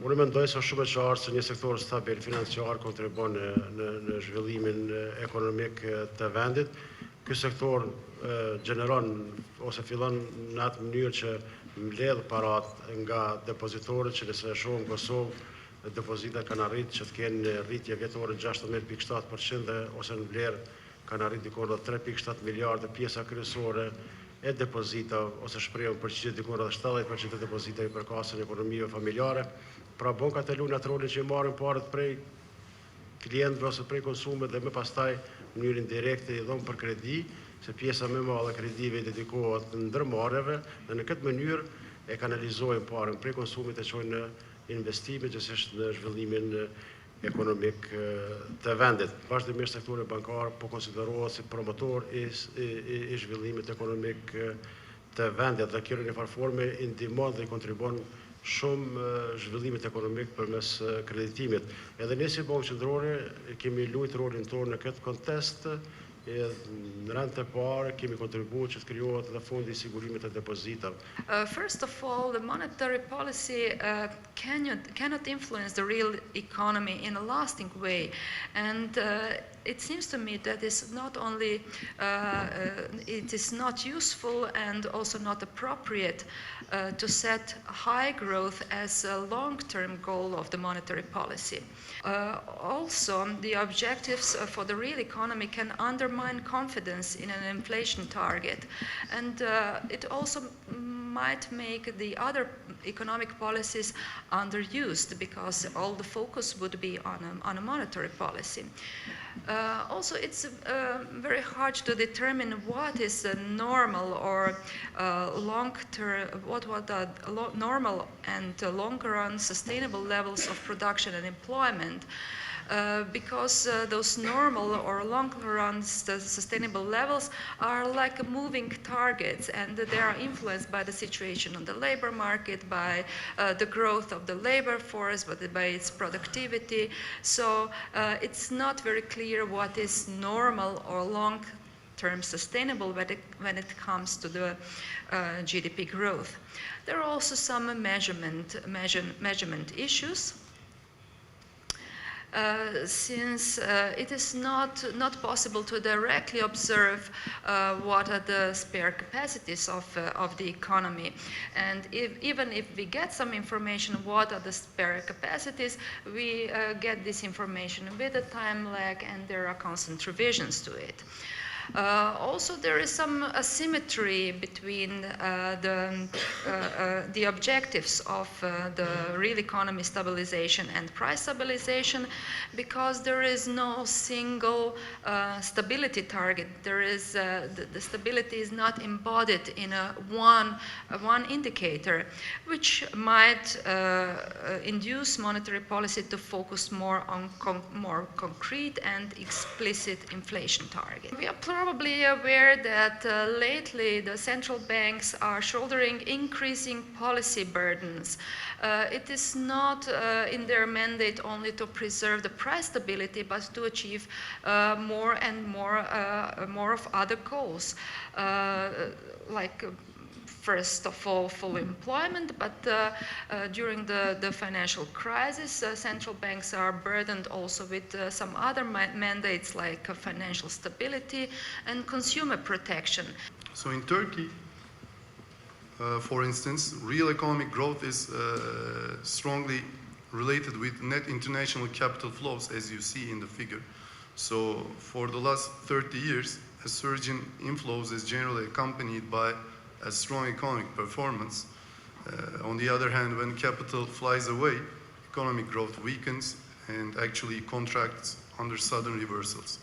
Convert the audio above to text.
Unë mendoj se është shumë e qartë se një sektor stabil financiar kontribon në zhvillimin ekonomik të vendit. Ky sektor gjeneron ose fillon në atë mënyrë që mbledh parat nga depozitorët që nëse shohim Kosovë depozitat kanë arritë që të kenë rritje vjetore 16.7% ose në vlerë kanë arritë dikur rreth 3.7 miliardë pjesa kryesore e depozita ose shprehur përgjigje dikur rreth 70% e depozitave i përkasin ekonomive familjare. Pra bankat e luajnë atë rolin që i marrin parët prej klientëve ose prej konsumit dhe më pastaj në mënyrë indirekte i dhon për kredi, se pjesa më e madhe e kredive i dedikohet ndërmarrjeve dhe në këtë mënyrë e kanalizojnë parën prej konsumit e çojnë në investime, gjithsesi në zhvillimin ekonomik të vendit. Vazhdimisht sektori bankar po konsiderohet si promotor i zhvillimit ekonomik të vendit dhe kjo në një farë forme i ndihmon dhe i kontribon shumë zhvillimit ekonomik përmes kreditimit. Edhe ne si Bankë Qendrore kemi luajtur rolin tonë në këtë kontekst. Në rand të parë kemi kontribuar që të krijohet edhe fondi i sigurimit të depozitave. First of all, the monetary policy cannot influence the real economy in a lasting way, and it seems to me that it's not only it is not useful and also not appropriate to set high growth as a long-term goal of the monetary policy. Also, the objectives for the real economy can undermine confidence in an inflation target, and it also might make the other economic policies underused because all the focus would be on a monetary policy. Also, it's very hard to determine what is a normal or long-term, what are normal and longer-run sustainable levels of production and employment. Because those normal or long-run sustainable levels are like moving targets, and they are influenced by the situation on the labor market, by the growth of the labor force, by its productivity. So it's not very clear what is normal or long-term sustainable when it comes to the GDP growth. There are also some measurement issues. Since it is not possible to directly observe what are the spare capacities of the economy, and even if we get some information what are the spare capacities, we get this information with a time lag, and there are constant revisions to it. Also, there is some asymmetry between the objectives of the real economy stabilization and price stabilization, because there is no single stability target. There is the stability is not embodied in one indicator, which might induce monetary policy to focus more on more concrete and explicit inflation targets. We are probably aware that lately the central banks are shouldering increasing policy burdens. It is not in their mandate only to preserve the price stability, but to achieve more and more of other goals, like first of all, full employment, but during the financial crisis, central banks are burdened also with some other mandates like financial stability and consumer protection. So in Turkey, for instance, real economic growth is strongly related with net international capital flows, as you see in the figure. So for the last 30 years, a surge in inflows is generally accompanied by a strong economic performance. On the other hand, when capital flies away, economic growth weakens and actually contracts under sudden reversals.